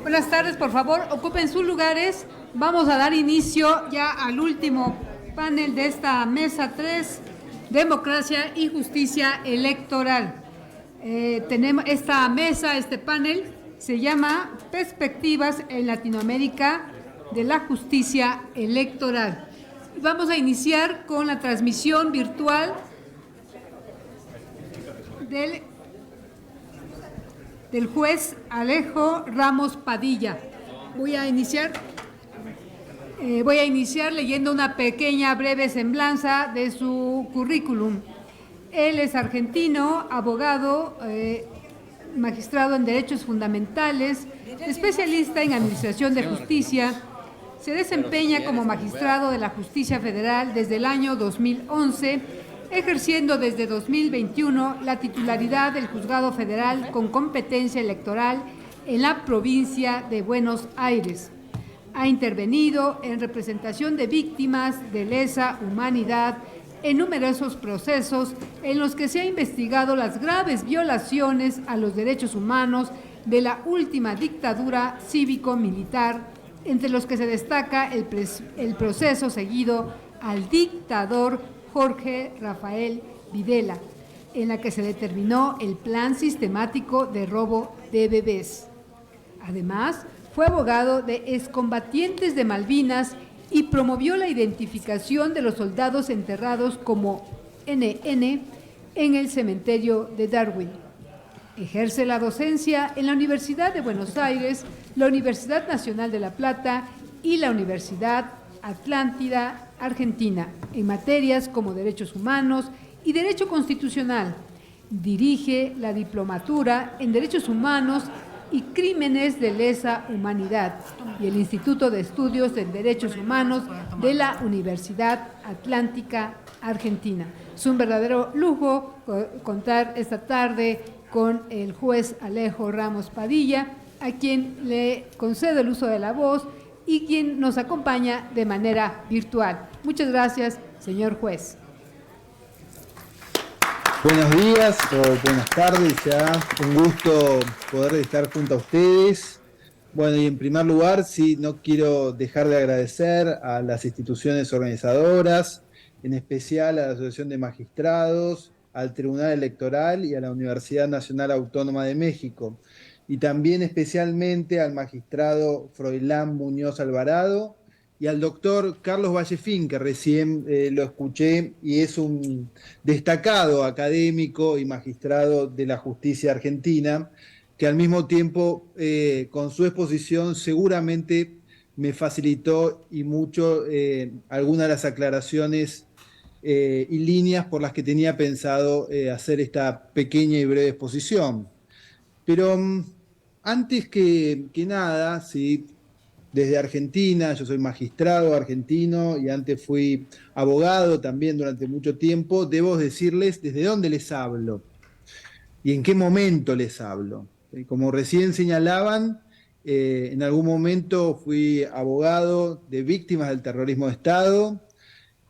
Buenas tardes, por favor, ocupen sus lugares. Vamos a dar inicio ya al último panel de esta mesa 3, Democracia y Justicia Electoral. Tenemos esta mesa, este panel, se llama Perspectivas en Latinoamérica de la Justicia Electoral. Vamos a iniciar con la transmisión virtual del juez Alejo Ramos Padilla. Voy a iniciar leyendo una pequeña breve semblanza de su currículum. Él es argentino, abogado, magistrado en Derechos Fundamentales, especialista en Administración de Justicia. Se desempeña como magistrado de la Justicia Federal desde el año 2011, ejerciendo desde 2021 la titularidad del Juzgado Federal con competencia electoral en la provincia de Buenos Aires. Ha intervenido en representación de víctimas de lesa humanidad en numerosos procesos en los que se ha investigado las graves violaciones a los derechos humanos de la última dictadura cívico-militar, entre los que se destaca el proceso seguido al dictador Jorge Rafael Videla, en la que se determinó el plan sistemático de robo de bebés. Además, fue abogado de excombatientes de Malvinas y promovió la identificación de los soldados enterrados como NN en el cementerio de Darwin. Ejerce la docencia en la Universidad de Buenos Aires, la Universidad Nacional de La Plata y la Universidad Atlántida Argentina, en materias como derechos humanos y derecho constitucional. Dirige la diplomatura en derechos humanos y crímenes de lesa humanidad y el Instituto de Estudios en Derechos Humanos de la Universidad Atlántica Argentina. Es un verdadero lujo contar esta tarde con el juez Alejo Ramos Padilla, a quien le concedo el uso de la voz y quien nos acompaña de manera virtual. Muchas gracias, señor juez. Buenos días o buenas tardes, ya un gusto poder estar junto a ustedes. Bueno, y en primer lugar, sí, no quiero dejar de agradecer a las instituciones organizadoras, en especial a la Asociación de Magistrados, al Tribunal Electoral y a la Universidad Nacional Autónoma de México, y también especialmente al magistrado Froilán Muñoz Alvarado y al doctor Carlos Vallefín, que recién lo escuché, y es un destacado académico y magistrado de la justicia argentina, que al mismo tiempo, con su exposición, seguramente me facilitó y mucho algunas de las aclaraciones y líneas por las que tenía pensado hacer esta pequeña y breve exposición. Pero antes que nada, ¿sí? Desde Argentina, yo soy magistrado argentino y antes fui abogado también durante mucho tiempo, debo decirles desde dónde les hablo y en qué momento les hablo. Como recién señalaban, en algún momento fui abogado de víctimas del terrorismo de Estado,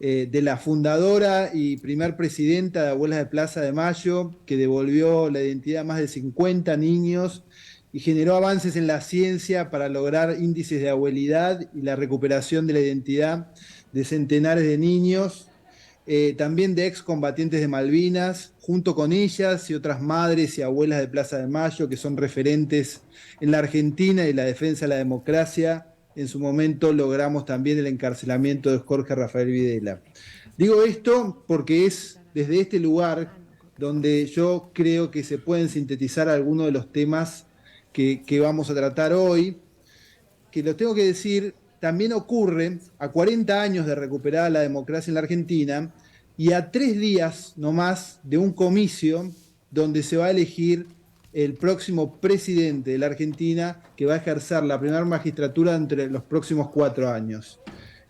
de la fundadora y primer presidenta de Abuelas de Plaza de Mayo, que devolvió la identidad a más de 50 niños y generó avances en la ciencia para lograr índices de abuelidad y la recuperación de la identidad de centenares de niños, también de excombatientes de Malvinas, junto con ellas y otras madres y abuelas de Plaza de Mayo, que son referentes en la Argentina y la defensa de la democracia. En su momento logramos también el encarcelamiento de Jorge Rafael Videla. Digo esto porque es desde este lugar donde yo creo que se pueden sintetizar algunos de los temas que vamos a tratar hoy, que lo tengo que decir, también ocurre a 40 años de recuperar la democracia en la Argentina y a 3 días nomás de un comicio donde se va a elegir el próximo presidente de la Argentina, que va a ejercer la primera magistratura entre los próximos 4 años.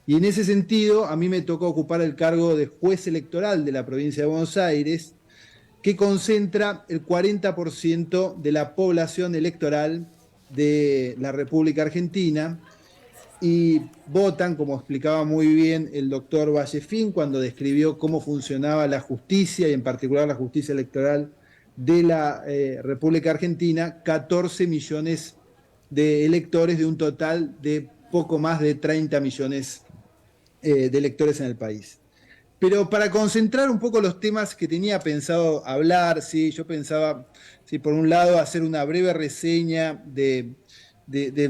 Y en ese sentido, a mí me tocó ocupar el cargo de juez electoral de la provincia de Buenos Aires, que concentra el 40% de la población electoral de la República Argentina, y votan, como explicaba muy bien el doctor Vallefín cuando describió cómo funcionaba la justicia y en particular la justicia electoral de la República Argentina, 14 millones de electores de un total de poco más de 30 millones de electores en el país. Pero para concentrar un poco los temas que tenía pensado hablar, ¿sí? Yo pensaba, ¿sí? Por un lado, hacer una breve reseña del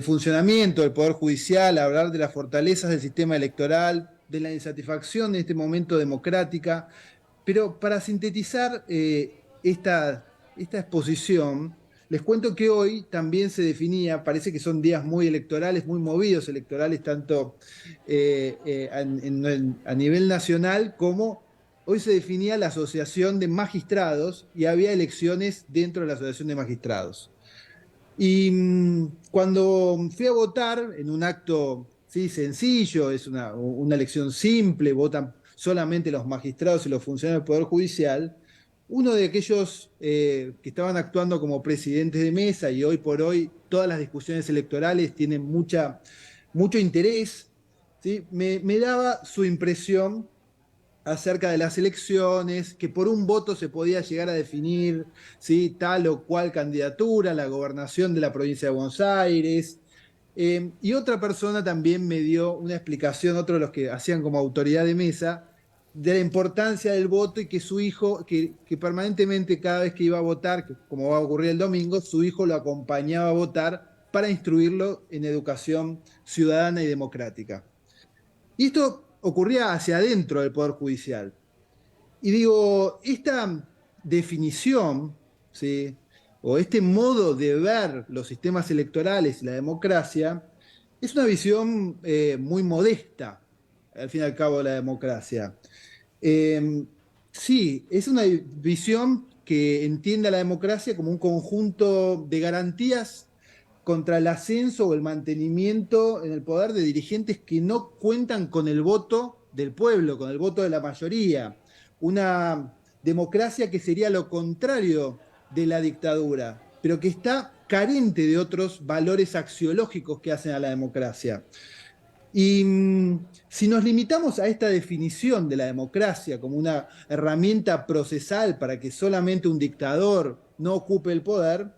funcionamiento del Poder Judicial, hablar de las fortalezas del sistema electoral, de la insatisfacción en este momento democrática, pero para sintetizar esta exposición, les cuento que hoy también se definía, parece que son días muy electorales, muy movidos electorales, tanto a nivel nacional como hoy se definía la Asociación de Magistrados y había elecciones dentro de la Asociación de Magistrados. Y cuando fui a votar en un acto, sí, sencillo, es una elección simple, votan solamente los magistrados y los funcionarios del Poder Judicial, uno de aquellos que estaban actuando como presidentes de mesa, y hoy por hoy todas las discusiones electorales tienen mucho interés, ¿sí? Me daba su impresión acerca de las elecciones, que por un voto se podía llegar a definir, ¿sí?, tal o cual candidatura, la gobernación de la provincia de Buenos Aires. Y otra persona también me dio una explicación, otro de los que hacían como autoridad de mesa, de la importancia del voto y que su hijo, que permanentemente cada vez que iba a votar, como va a ocurrir el domingo, su hijo lo acompañaba a votar para instruirlo en educación ciudadana y democrática. Y esto ocurría hacia adentro del Poder Judicial. Y digo, esta definición, ¿sí?, o este modo de ver los sistemas electorales y la democracia, es una visión muy modesta, al fin y al cabo, de la democracia. Eh, sí, es una visión que entiende a la democracia como un conjunto de garantías contra el ascenso o el mantenimiento en el poder de dirigentes que no cuentan con el voto del pueblo, con el voto de la mayoría. Una democracia que sería lo contrario de la dictadura, pero que está carente de otros valores axiológicos que hacen a la democracia. Y si nos limitamos a esta definición de la democracia como una herramienta procesal para que solamente un dictador no ocupe el poder,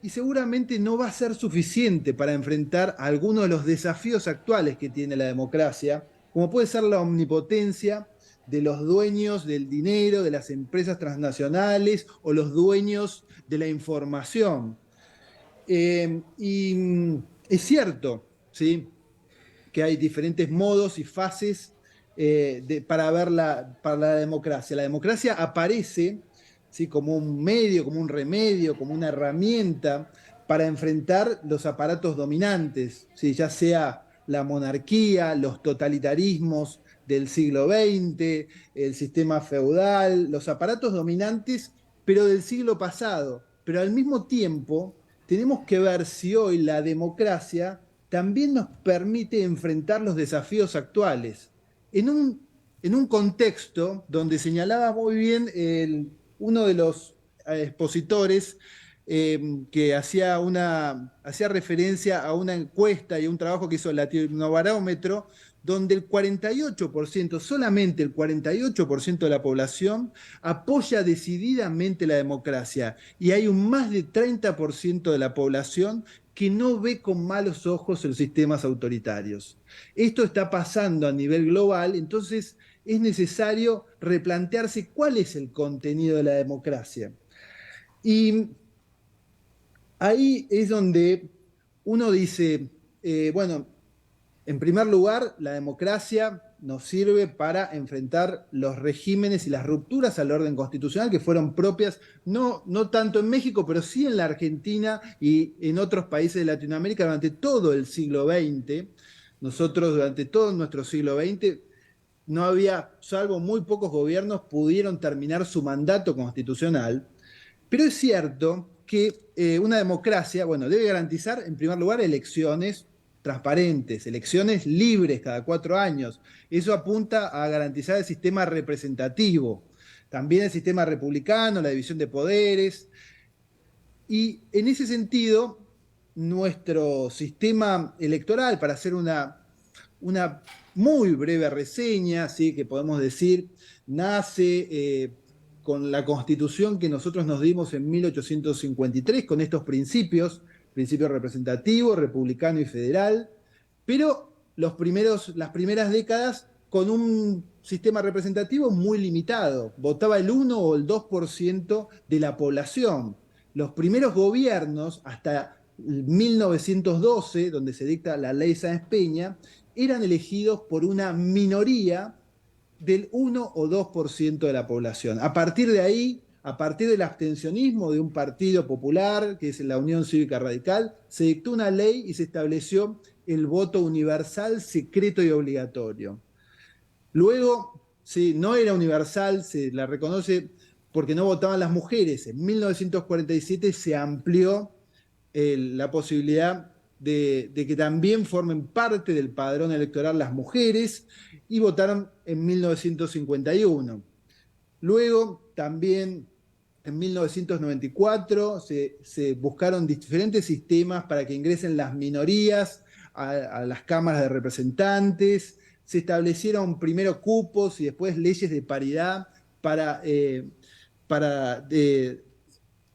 y seguramente no va a ser suficiente para enfrentar algunos de los desafíos actuales que tiene la democracia, como puede ser la omnipotencia de los dueños del dinero, de las empresas transnacionales o los dueños de la información. Es cierto, ¿sí?, que hay diferentes modos y fases para ver para la democracia. La democracia aparece, ¿sí?, como un medio, como un remedio, como una herramienta para enfrentar los aparatos dominantes, ¿sí?, ya sea la monarquía, los totalitarismos del siglo XX, el sistema feudal, los aparatos dominantes, pero del siglo pasado. Pero al mismo tiempo, tenemos que ver si hoy la democracia también nos permite enfrentar los desafíos actuales. En un contexto donde señalaba muy bien uno de los expositores que hacía referencia a una encuesta y a un trabajo que hizo el Latinobarómetro, donde el 48%, solamente el 48% de la población apoya decididamente la democracia, y hay un más de 30% de la población que no ve con malos ojos los sistemas autoritarios. Esto está pasando a nivel global, entonces es necesario replantearse cuál es el contenido de la democracia. Y ahí es donde uno dice, bueno, en primer lugar, la democracia nos sirve para enfrentar los regímenes y las rupturas al orden constitucional que fueron propias, no tanto en México, pero sí en la Argentina y en otros países de Latinoamérica durante todo el siglo XX. Nosotros durante todo nuestro siglo XX no había, salvo muy pocos gobiernos, pudieron terminar su mandato constitucional. Pero es cierto que una democracia, bueno, debe garantizar, en primer lugar, elecciones transparentes, elecciones libres cada 4 años. Eso apunta a garantizar el sistema representativo, también el sistema republicano, la división de poderes. Y en ese sentido, nuestro sistema electoral, para hacer una muy breve reseña, ¿sí?, que podemos decir, nace con la constitución que nosotros nos dimos en 1853, con estos principios. principio representativo, republicano y federal, pero las primeras décadas con un sistema representativo muy limitado. Votaba el 1 o el 2% de la población. Los primeros gobiernos, hasta 1912, donde se dicta la ley Sáenz Peña, eran elegidos por una minoría del 1 o 2% de la población. A partir de ahí, a partir del abstencionismo de un partido popular, que es la Unión Cívica Radical, se dictó una ley y se estableció el voto universal, secreto y obligatorio. Luego, sí, no era universal, se la reconoce porque no votaban las mujeres. En 1947 se amplió la posibilidad de que también formen parte del padrón electoral las mujeres y votaron en 1951. Luego, también en 1994 se buscaron diferentes sistemas para que ingresen las minorías a las cámaras de representantes. Se establecieron primero cupos y después leyes de paridad para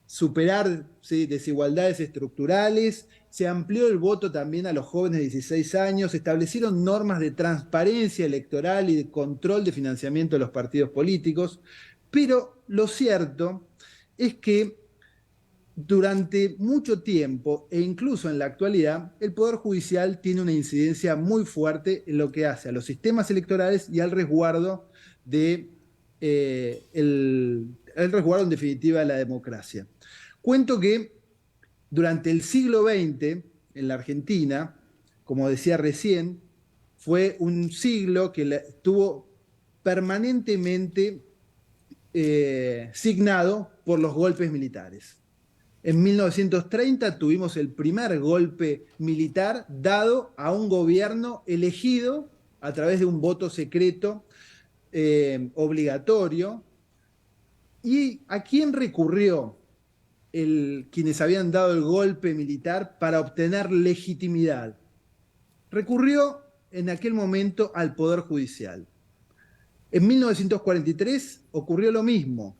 superar, ¿sí?, desigualdades estructurales. Se amplió el voto también a los jóvenes de 16 años, se establecieron normas de transparencia electoral y de control de financiamiento de los partidos políticos, pero lo cierto es que durante mucho tiempo, e incluso en la actualidad, el Poder Judicial tiene una incidencia muy fuerte en lo que hace a los sistemas electorales y al resguardo el resguardo en definitiva de la democracia. Cuento que durante el siglo XX, en la Argentina, como decía recién, fue un siglo que estuvo permanentemente signado por los golpes militares. En 1930 tuvimos el primer golpe militar dado a un gobierno elegido a través de un voto secreto obligatorio. ¿Y a quién recurrió quienes habían dado el golpe militar para obtener legitimidad? Recurrió en aquel momento al Poder Judicial. En 1943 ocurrió lo mismo.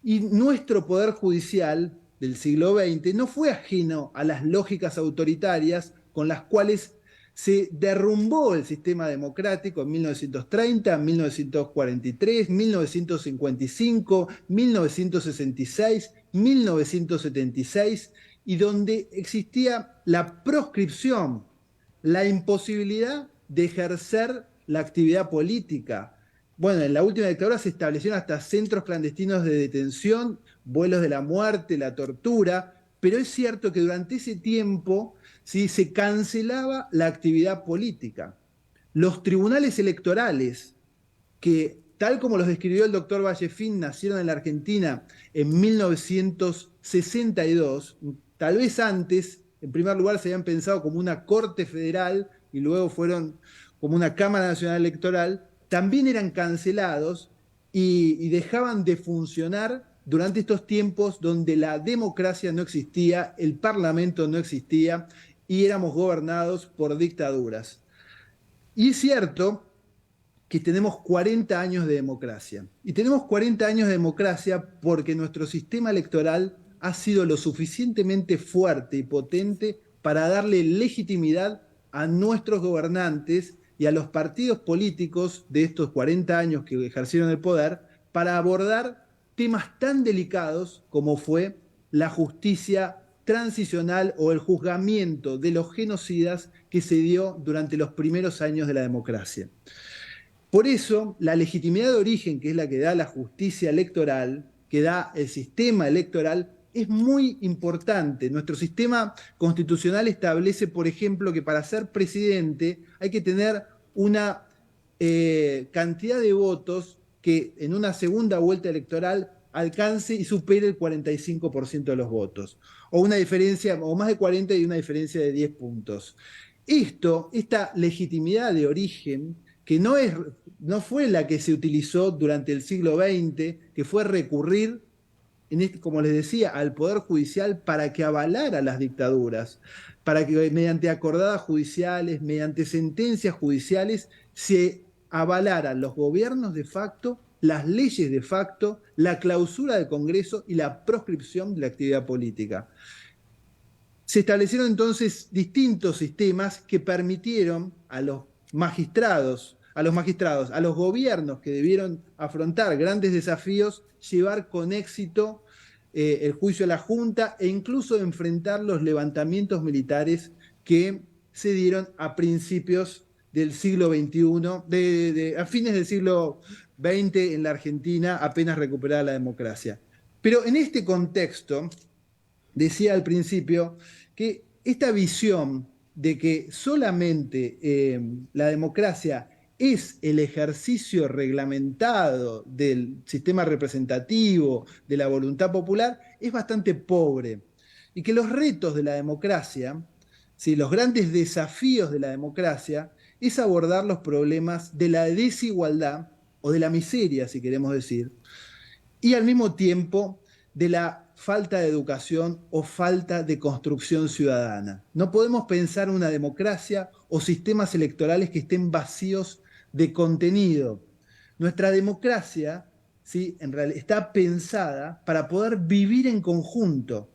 Y nuestro Poder Judicial del siglo XX no fue ajeno a las lógicas autoritarias con las cuales se derrumbó el sistema democrático en 1930, 1943, 1955, 1966, 1976, y donde existía la proscripción, la imposibilidad de ejercer la actividad política. Bueno, en la última dictadura se establecieron hasta centros clandestinos de detención, vuelos de la muerte, la tortura, pero es cierto que durante ese tiempo, ¿sí?, se cancelaba la actividad política. Los tribunales electorales, que tal como los describió el doctor Vallefin, nacieron en la Argentina en 1962, tal vez antes, en primer lugar se habían pensado como una corte federal y luego fueron como una Cámara Nacional Electoral, también eran cancelados y dejaban de funcionar durante estos tiempos donde la democracia no existía, el parlamento no existía y éramos gobernados por dictaduras. Y es cierto que tenemos 40 años de democracia. Y tenemos 40 años de democracia porque nuestro sistema electoral ha sido lo suficientemente fuerte y potente para darle legitimidad a nuestros gobernantes y a los partidos políticos de estos 40 años que ejercieron el poder para abordar temas tan delicados como fue la justicia transicional o el juzgamiento de los genocidas que se dio durante los primeros años de la democracia. Por eso, la legitimidad de origen, que es la que da la justicia electoral, que da el sistema electoral, es muy importante. Nuestro sistema constitucional establece, por ejemplo, que para ser presidente hay que tener una cantidad de votos que en una segunda vuelta electoral alcance y supere el 45% de los votos, o una diferencia, o más de 40 y una diferencia de 10 puntos. Esta legitimidad de origen, que no fue la que se utilizó durante el siglo XX, que fue recurrir, como les decía, al Poder Judicial para que avalara las dictaduras, para que mediante acordadas judiciales, mediante sentencias judiciales, se avalaran los gobiernos de facto, las leyes de facto, la clausura del Congreso y la proscripción de la actividad política. Se establecieron entonces distintos sistemas que permitieron a los magistrados, a los gobiernos que debieron afrontar grandes desafíos, llevar con éxito el juicio a la Junta e incluso enfrentar los levantamientos militares que se dieron a principios del siglo XXI, a fines del siglo XX en la Argentina, apenas recuperada la democracia. Pero en este contexto, decía al principio que esta visión de que solamente la democracia es el ejercicio reglamentado del sistema representativo, de la voluntad popular, es bastante pobre. Y que los retos de la democracia, ¿sí?, los grandes desafíos de la democracia, es abordar los problemas de la desigualdad o de la miseria, si queremos decir, y al mismo tiempo de la falta de educación o falta de construcción ciudadana. No podemos pensar una democracia o sistemas electorales que estén vacíos de contenido. Nuestra democracia, ¿sí?, en realidad está pensada para poder vivir en conjunto,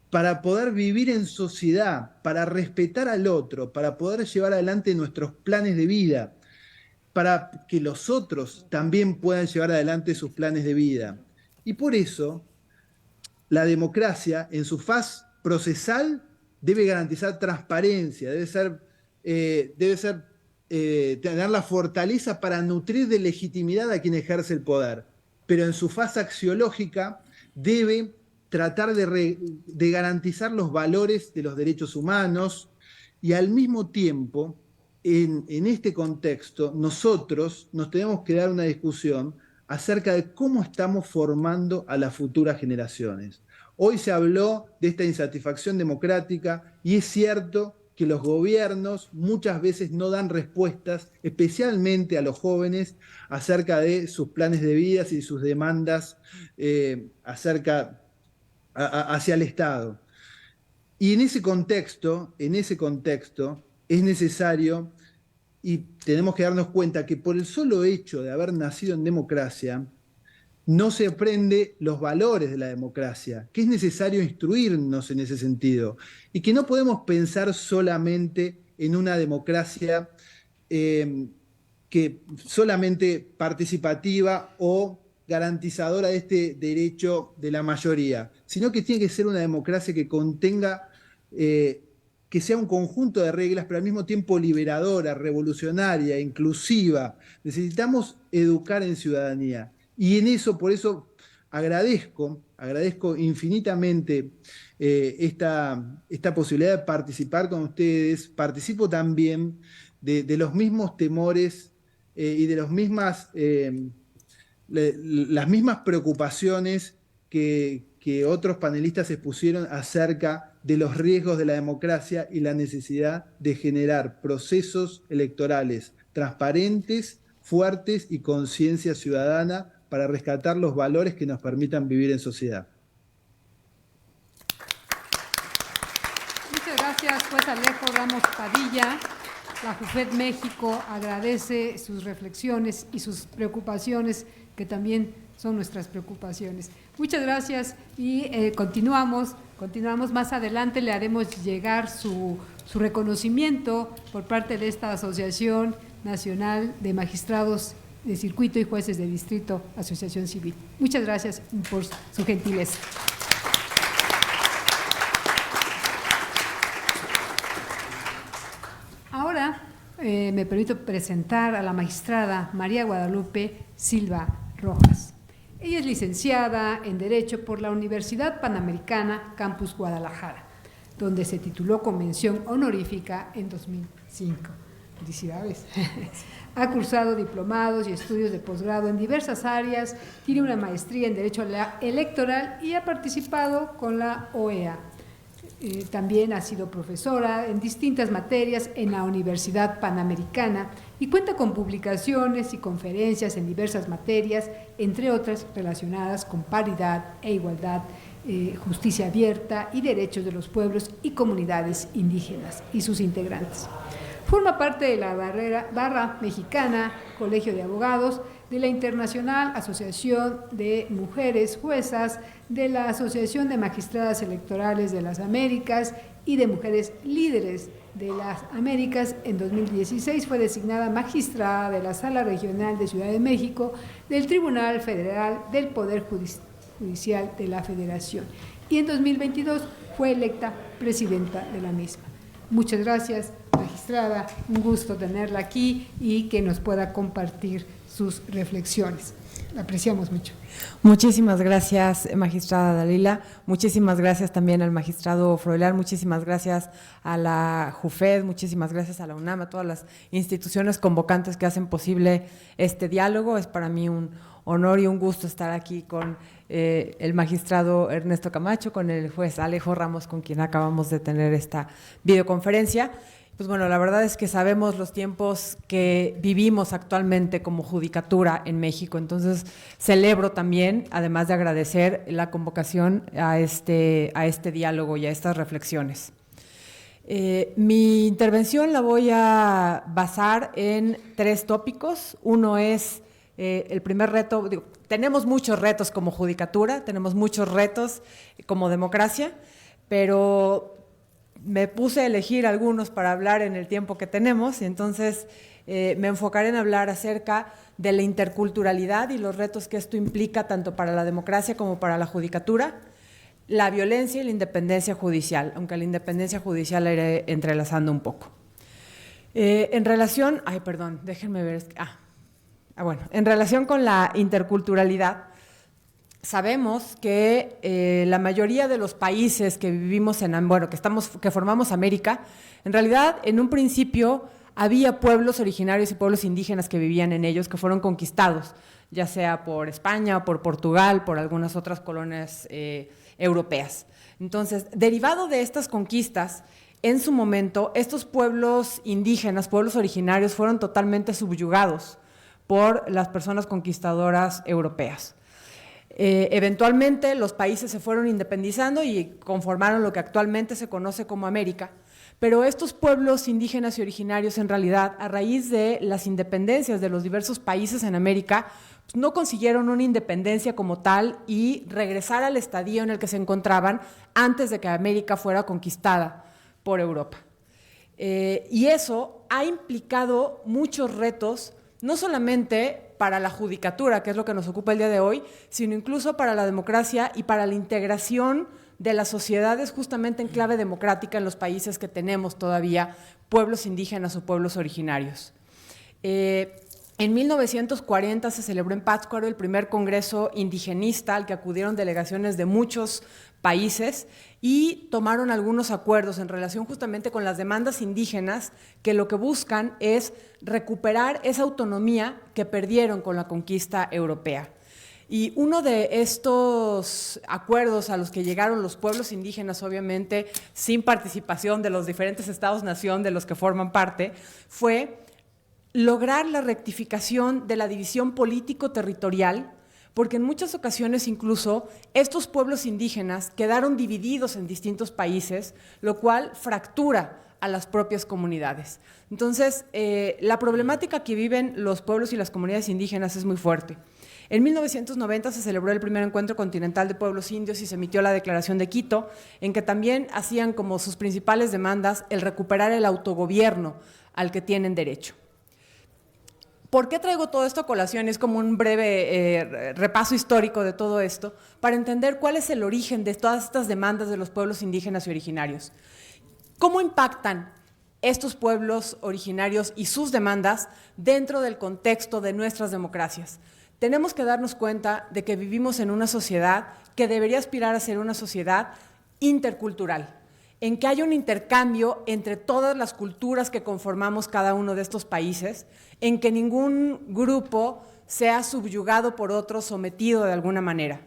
para poder vivir en sociedad, para respetar al otro, para poder llevar adelante nuestros planes de vida, para que los otros también puedan llevar adelante sus planes de vida. Y por eso, la democracia, en su faz procesal, debe garantizar transparencia, tener la fortaleza para nutrir de legitimidad a quien ejerce el poder. Pero en su faz axiológica debe tratar de garantizar los valores de los derechos humanos y al mismo tiempo, en este contexto, nosotros nos tenemos que dar una discusión acerca de cómo estamos formando a las futuras generaciones. Hoy se habló de esta insatisfacción democrática y es cierto que los gobiernos muchas veces no dan respuestas, especialmente a los jóvenes, acerca de sus planes de vida y sus demandas hacia el Estado. Y en ese contexto es necesario y tenemos que darnos cuenta que por el solo hecho de haber nacido en democracia, no se aprende los valores de la democracia, que es necesario instruirnos en ese sentido, y que no podemos pensar solamente en una democracia que solamente participativa o garantizadora de este derecho de la mayoría, sino que tiene que ser una democracia que contenga, que sea un conjunto de reglas, pero al mismo tiempo liberadora, revolucionaria, inclusiva. Necesitamos educar en ciudadanía. Y en eso, por eso agradezco infinitamente esta posibilidad de participar con ustedes. Participo también de los mismos temores y de las mismas preocupaciones que otros panelistas expusieron acerca de los riesgos de la democracia y la necesidad de generar procesos electorales transparentes, fuertes y conciencia ciudadana para rescatar los valores que nos permitan vivir en sociedad. Muchas gracias, juez Alejo Ramos Padilla. La JUFED México agradece sus reflexiones y sus preocupaciones, que también son nuestras preocupaciones. Muchas gracias y continuamos más adelante, le haremos llegar su reconocimiento por parte de esta Asociación Nacional de Magistrados de Circuito y Jueces de Distrito, Asociación Civil. Muchas gracias por su gentileza. Ahora me permito presentar a la magistrada María Guadalupe Silva Rojas. Ella es licenciada en Derecho por la Universidad Panamericana Campus Guadalajara, donde se tituló con mención honorífica en 2005. Felicidades. Ha cursado diplomados y estudios de posgrado en diversas áreas, tiene una maestría en Derecho Electoral y ha participado con la OEA. También ha sido profesora en distintas materias en la Universidad Panamericana y cuenta con publicaciones y conferencias en diversas materias, entre otras relacionadas con paridad e igualdad, justicia abierta y derechos de los pueblos y comunidades indígenas y sus integrantes. Forma parte de la barra mexicana, Colegio de Abogados, de la Internacional Asociación de Mujeres Juezas, de la Asociación de Magistradas Electorales de las Américas y de Mujeres Líderes de las Américas. En 2016 fue designada magistrada de la Sala Regional de Ciudad de México del Tribunal Federal del Poder Judicial de la Federación. Y en 2022 fue electa presidenta de la misma. Muchas gracias, magistrada. Un gusto tenerla aquí y que nos pueda compartir sus reflexiones. La apreciamos mucho. Muchísimas gracias, magistrada Dalila. Muchísimas gracias también al magistrado Froilan. Muchísimas gracias a la JUFED. Muchísimas gracias a la UNAM, a todas las instituciones convocantes que hacen posible este diálogo. Es para mí un honor y un gusto estar aquí con el magistrado Ernesto Camacho, con el juez Alejo Ramos, con quien acabamos de tener esta videoconferencia. Pues bueno, la verdad es que sabemos los tiempos que vivimos actualmente como judicatura en México, entonces celebro también, además de agradecer la convocación a este diálogo y a estas reflexiones. Mi intervención la voy a basar en 3 tópicos. Uno es el primer reto. Tenemos muchos retos como judicatura, tenemos muchos retos como democracia, pero me puse a elegir algunos para hablar en el tiempo que tenemos y entonces me enfocaré en hablar acerca de la interculturalidad y los retos que esto implica tanto para la democracia como para la judicatura, la violencia y la independencia judicial, aunque la independencia judicial la iré entrelazando un poco. En relación, déjenme ver, en relación con la interculturalidad, sabemos que la mayoría de los países que vivimos que formamos América, en realidad en un principio había pueblos originarios y pueblos indígenas que vivían en ellos, que fueron conquistados, ya sea por España, por Portugal, por algunas otras colonias europeas. Entonces, derivado de estas conquistas, en su momento, estos pueblos indígenas, pueblos originarios, fueron totalmente subyugados por las personas conquistadoras europeas. Eventualmente los países se fueron independizando y conformaron lo que actualmente se conoce como América, pero estos pueblos indígenas y originarios en realidad, a raíz de las independencias de los diversos países en América, pues no consiguieron una independencia como tal y regresar al estadio en el que se encontraban antes de que América fuera conquistada por Europa. Y eso ha implicado muchos retos, no solamente para la judicatura, que es lo que nos ocupa el día de hoy, sino incluso para la democracia y para la integración de las sociedades justamente en clave democrática en los países que tenemos todavía pueblos indígenas o pueblos originarios. En 1940 se celebró en Pátzcuaro el primer congreso indigenista al que acudieron delegaciones de muchos países y tomaron algunos acuerdos en relación justamente con las demandas indígenas que lo que buscan es recuperar esa autonomía que perdieron con la conquista europea. Y uno de estos acuerdos a los que llegaron los pueblos indígenas, obviamente sin participación de los diferentes estados-nación de los que forman parte, fue lograr la rectificación de la división político-territorial, porque en muchas ocasiones incluso estos pueblos indígenas quedaron divididos en distintos países, lo cual fractura a las propias comunidades. Entonces, la problemática que viven los pueblos y las comunidades indígenas es muy fuerte. En 1990 se celebró el primer encuentro continental de pueblos indios y se emitió la Declaración de Quito, en que también hacían como sus principales demandas el recuperar el autogobierno al que tienen derecho. ¿Por qué traigo todo esto a colación? Es como un breve repaso histórico de todo esto, para entender cuál es el origen de todas estas demandas de los pueblos indígenas y originarios. ¿Cómo impactan estos pueblos originarios y sus demandas dentro del contexto de nuestras democracias? Tenemos que darnos cuenta de que vivimos en una sociedad que debería aspirar a ser una sociedad intercultural, en que haya un intercambio entre todas las culturas que conformamos cada uno de estos países, en que ningún grupo sea subyugado por otro, sometido de alguna manera.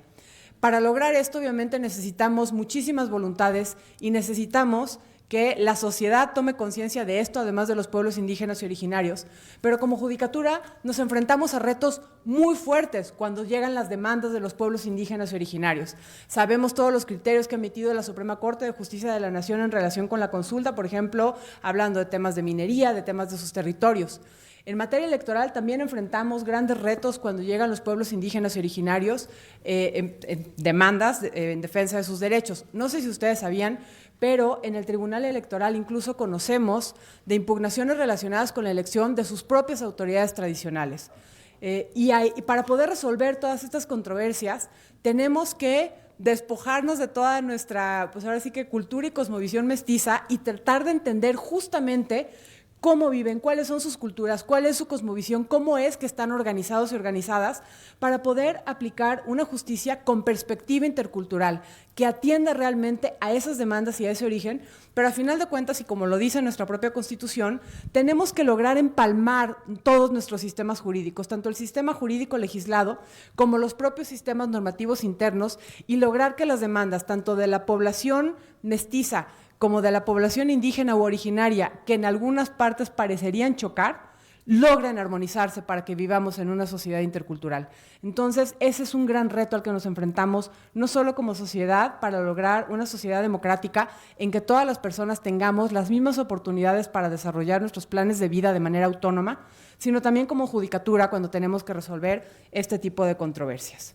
Para lograr esto, obviamente, necesitamos muchísimas voluntades y necesitamos que la sociedad tome conciencia de esto, además de los pueblos indígenas y originarios. Pero como judicatura nos enfrentamos a retos muy fuertes cuando llegan las demandas de los pueblos indígenas y originarios. Sabemos todos los criterios que ha emitido la Suprema Corte de Justicia de la Nación en relación con la consulta, por ejemplo, hablando de temas de minería, de temas de sus territorios. En materia electoral también enfrentamos grandes retos cuando llegan los pueblos indígenas y originarios en demandas en defensa de sus derechos. No sé si ustedes sabían, pero en el Tribunal Electoral incluso conocemos de impugnaciones relacionadas con la elección de sus propias autoridades tradicionales. Y para poder resolver todas estas controversias, tenemos que despojarnos de toda nuestra, pues ahora sí que cultura y cosmovisión mestiza y tratar de entender justamente cómo viven, cuáles son sus culturas, cuál es su cosmovisión, cómo es que están organizados y organizadas para poder aplicar una justicia con perspectiva intercultural que atienda realmente a esas demandas y a ese origen, pero a final de cuentas, y como lo dice nuestra propia Constitución, tenemos que lograr empalmar todos nuestros sistemas jurídicos, tanto el sistema jurídico legislado como los propios sistemas normativos internos, y lograr que las demandas, tanto de la población mestiza como de la población indígena u originaria, que en algunas partes parecerían chocar, logran armonizarse para que vivamos en una sociedad intercultural. Entonces, ese es un gran reto al que nos enfrentamos, no solo como sociedad, para lograr una sociedad democrática en que todas las personas tengamos las mismas oportunidades para desarrollar nuestros planes de vida de manera autónoma, sino también como judicatura cuando tenemos que resolver este tipo de controversias.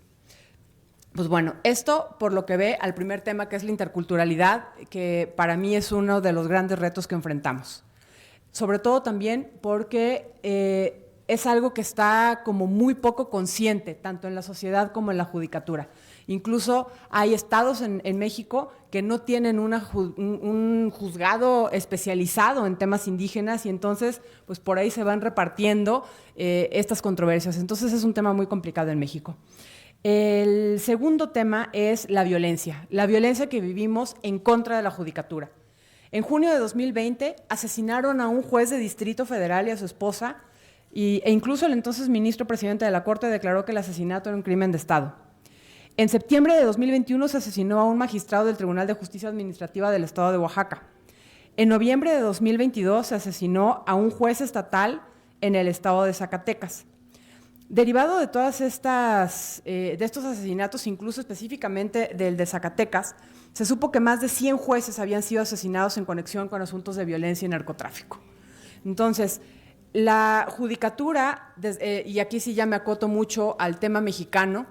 Pues bueno, esto por lo que ve al primer tema, que es la interculturalidad, que para mí es uno de los grandes retos que enfrentamos. Sobre todo también porque es algo que está como muy poco consciente, tanto en la sociedad como en la judicatura. Incluso hay estados en México que no tienen un juzgado especializado en temas indígenas, y entonces pues por ahí se van repartiendo estas controversias. Entonces es un tema muy complicado en México. El segundo tema es la violencia que vivimos en contra de la judicatura. En junio de 2020 asesinaron a un juez de Distrito Federal y a su esposa, e incluso el entonces ministro presidente de la Corte declaró que el asesinato era un crimen de Estado. En septiembre de 2021 se asesinó a un magistrado del Tribunal de Justicia Administrativa del Estado de Oaxaca. En noviembre de 2022 se asesinó a un juez estatal en el estado de Zacatecas. Derivado de todas de estos asesinatos, incluso específicamente del de Zacatecas, se supo que más de 100 jueces habían sido asesinados en conexión con asuntos de violencia y narcotráfico. Entonces, la judicatura, y aquí sí ya me acoto mucho al tema mexicano,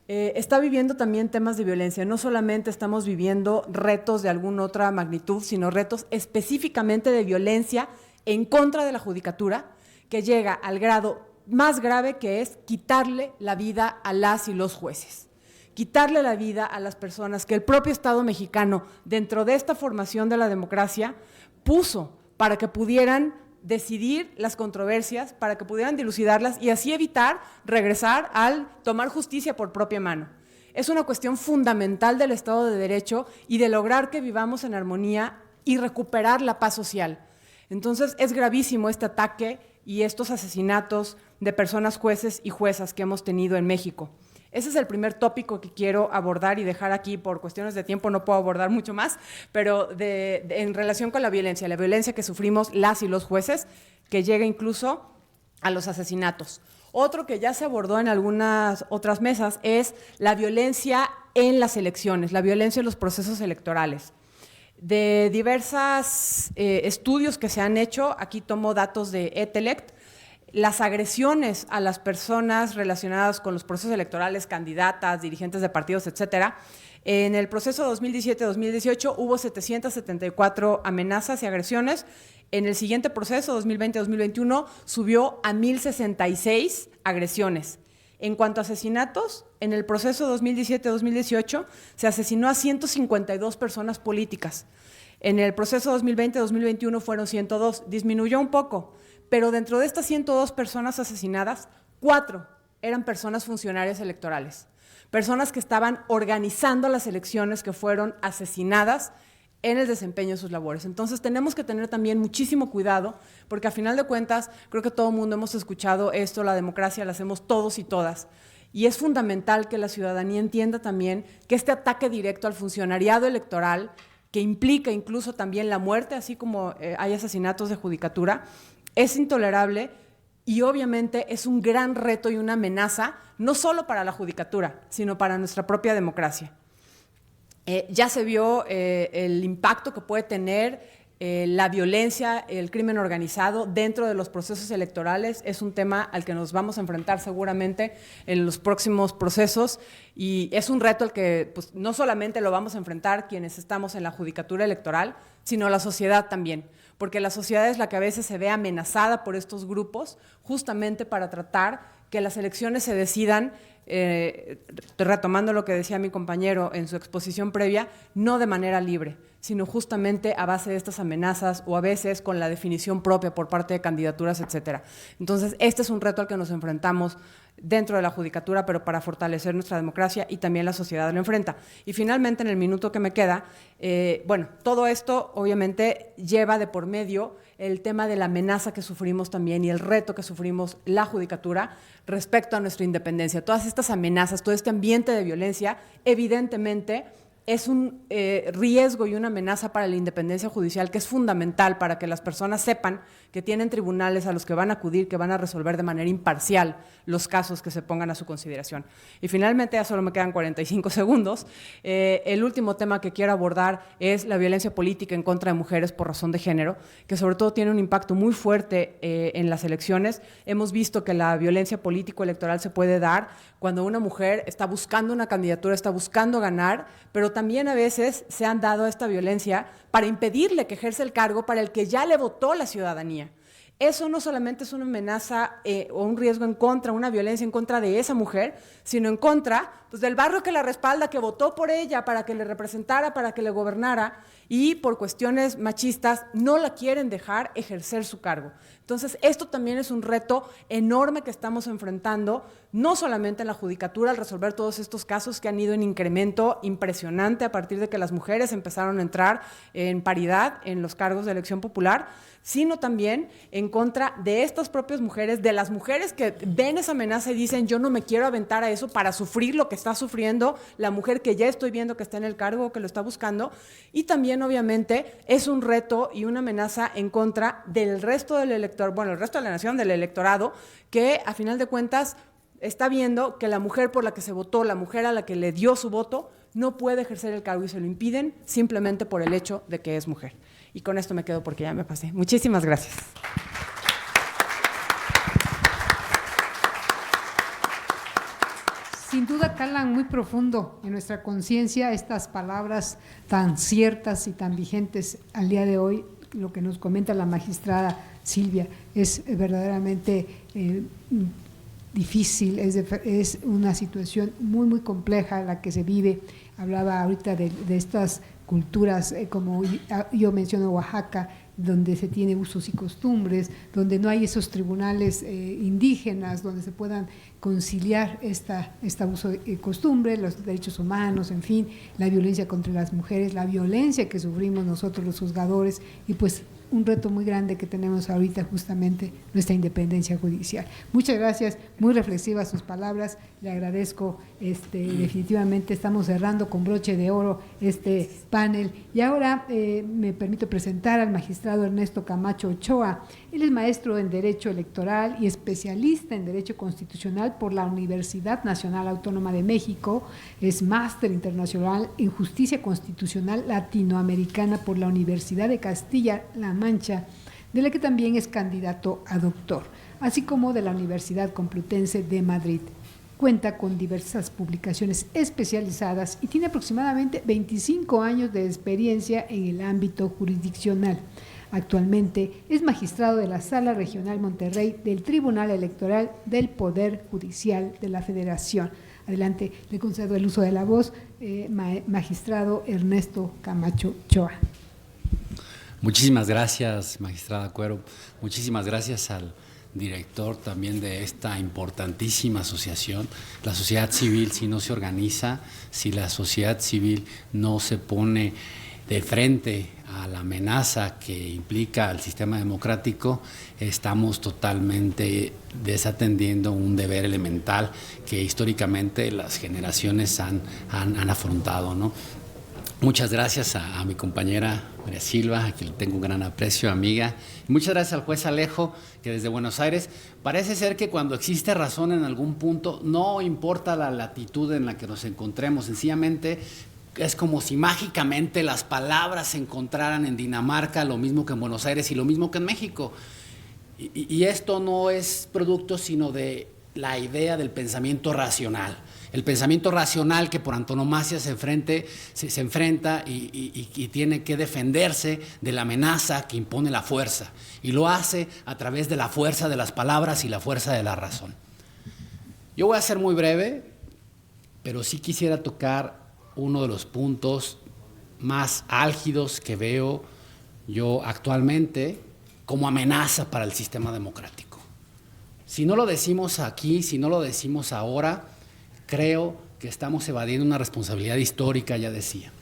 está viviendo también temas de violencia. No solamente estamos viviendo retos de alguna otra magnitud, sino retos específicamente de violencia en contra de la judicatura, que llega al grado más grave, que es quitarle la vida a las y los jueces, quitarle la vida a las personas que el propio Estado mexicano, dentro de esta formación de la democracia, puso para que pudieran decidir las controversias, para que pudieran dilucidarlas y así evitar regresar al tomar justicia por propia mano. Es una cuestión fundamental del Estado de Derecho y de lograr que vivamos en armonía y recuperar la paz social. Entonces, es gravísimo este ataque y estos asesinatos de personas, jueces y juezas que hemos tenido en México. Ese es el primer tópico que quiero abordar y dejar aquí. Por cuestiones de tiempo no puedo abordar mucho más, pero en relación con la violencia que sufrimos las y los jueces, que llega incluso a los asesinatos. Otro que ya se abordó en algunas otras mesas es la violencia en las elecciones, la violencia en los procesos electorales. De diversos estudios que se han hecho, aquí tomo datos de ETELECT, las agresiones a las personas relacionadas con los procesos electorales, candidatas, dirigentes de partidos, etcétera. En el proceso 2017-2018 hubo 774 amenazas y agresiones. En el siguiente proceso, 2020-2021, subió a 1,066 agresiones. En cuanto a asesinatos, en el proceso 2017-2018 se asesinó a 152 personas políticas. En el proceso 2020-2021 fueron 102, disminuyó un poco, pero dentro de estas 102 personas asesinadas, 4 eran personas funcionarias electorales, personas que estaban organizando las elecciones que fueron asesinadas en el desempeño de sus labores. Entonces tenemos que tener también muchísimo cuidado, porque a final de cuentas creo que todo el mundo hemos escuchado esto, la democracia la hacemos todos y todas, y es fundamental que la ciudadanía entienda también que este ataque directo al funcionariado electoral que implica incluso también la muerte, así como hay asesinatos de judicatura, es intolerable y obviamente es un gran reto y una amenaza, no solo para la judicatura, sino para nuestra propia democracia. Ya se vio el impacto que puede tener la violencia, el crimen organizado dentro de los procesos electorales. Es un tema al que nos vamos a enfrentar seguramente en los próximos procesos y es un reto al que pues, no solamente lo vamos a enfrentar quienes estamos en la judicatura electoral, sino la sociedad también, porque la sociedad es la que a veces se ve amenazada por estos grupos justamente para tratar que las elecciones se decidan, retomando lo que decía mi compañero en su exposición previa, no de manera libre, sino justamente a base de estas amenazas o a veces con la definición propia por parte de candidaturas, etcétera. Entonces, este es un reto al que nos enfrentamos dentro de la judicatura, pero para fortalecer nuestra democracia y también la sociedad lo enfrenta. Y finalmente, en el minuto que me queda, bueno, todo esto obviamente lleva de por medio el tema de la amenaza que sufrimos también y el reto que sufrimos la judicatura respecto a nuestra independencia. Todas estas amenazas, todo este ambiente de violencia, evidentemente es un riesgo y una amenaza para la independencia judicial que es fundamental para que las personas sepan que tienen tribunales a los que van a acudir, que van a resolver de manera imparcial los casos que se pongan a su consideración. Y finalmente, ya solo me quedan 45 segundos, el último tema que quiero abordar es la violencia política en contra de mujeres por razón de género, que sobre todo tiene un impacto muy fuerte en las elecciones. Hemos visto que la violencia político-electoral se puede dar cuando una mujer está buscando una candidatura, está buscando ganar, pero también a veces se han dado esta violencia para impedirle que ejerza el cargo para el que ya le votó la ciudadanía. Eso no solamente es una amenaza o un riesgo en contra, una violencia en contra de esa mujer, sino en contra pues, del barrio que la respalda, que votó por ella para que le representara, para que le gobernara, y por cuestiones machistas no la quieren dejar ejercer su cargo. Entonces, esto también es un reto enorme que estamos enfrentando, no solamente en la judicatura, al resolver todos estos casos que han ido en incremento impresionante a partir de que las mujeres empezaron a entrar en paridad en los cargos de elección popular, sino también en contra de estas propias mujeres, de las mujeres que ven esa amenaza y dicen yo no me quiero aventar a eso para sufrir lo que está sufriendo la mujer que ya estoy viendo que está en el cargo o que lo está buscando. Y también obviamente es un reto y una amenaza en contra del resto del elector, bueno, el resto de la nación, del electorado, que a final de cuentas está viendo que la mujer por la que se votó, la mujer a la que le dio su voto, no puede ejercer el cargo y se lo impiden simplemente por el hecho de que es mujer. Y con esto me quedo porque ya me pasé. Muchísimas gracias. Sin duda calan muy profundo en nuestra conciencia estas palabras tan ciertas y tan vigentes al día de hoy. Lo que nos comenta la magistrada Silvia es verdaderamente difícil, es una situación muy, muy compleja la que se vive. Hablaba ahorita de estas culturas, como yo menciono Oaxaca, donde se tiene usos y costumbres, donde no hay esos tribunales indígenas, donde se puedan conciliar esta uso y costumbre, los derechos humanos, en fin, la violencia contra las mujeres, la violencia que sufrimos nosotros los juzgadores y pues un reto muy grande que tenemos ahorita justamente nuestra independencia judicial. Muchas gracias, muy reflexivas sus palabras, le agradezco, definitivamente estamos cerrando con broche de oro este panel y ahora me permito presentar al magistrado Ernesto Camacho Ochoa. Él es maestro en Derecho Electoral y especialista en Derecho Constitucional por la Universidad Nacional Autónoma de México, es máster internacional en Justicia Constitucional Latinoamericana por la Universidad de Castilla-La Mancha, de la que también es candidato a doctor, así como de la Universidad Complutense de Madrid. Cuenta con diversas publicaciones especializadas y tiene aproximadamente 25 años de experiencia en el ámbito jurisdiccional. Actualmente es magistrado de la Sala Regional Monterrey del Tribunal Electoral del Poder Judicial de la Federación. Adelante, le concedo el uso de la voz, magistrado Ernesto Camacho Ochoa. Muchísimas gracias, magistrada Cuero. Muchísimas gracias al director también de esta importantísima asociación. La sociedad civil, si no se organiza, si la sociedad civil no se pone de frente a la amenaza que implica al sistema democrático, estamos totalmente desatendiendo un deber elemental que históricamente las generaciones han afrontado, ¿no? Muchas gracias a mi compañera María Silva, a quien le tengo un gran aprecio, amiga. Y muchas gracias al juez Alejo, que desde Buenos Aires parece ser que cuando existe razón en algún punto, no importa la latitud en la que nos encontremos, sencillamente es como si mágicamente las palabras se encontraran en Dinamarca, lo mismo que en Buenos Aires y lo mismo que en México. Y esto no es producto sino de la idea del pensamiento racional. El pensamiento racional que por antonomasia se enfrenta y tiene que defenderse de la amenaza que impone la fuerza. Y lo hace a través de la fuerza de las palabras y la fuerza de la razón. Yo voy a ser muy breve, pero sí quisiera tocar uno de los puntos más álgidos que veo yo actualmente como amenaza para el sistema democrático. Si no lo decimos aquí, si no lo decimos ahora, creo que estamos evadiendo una responsabilidad histórica, ya decía.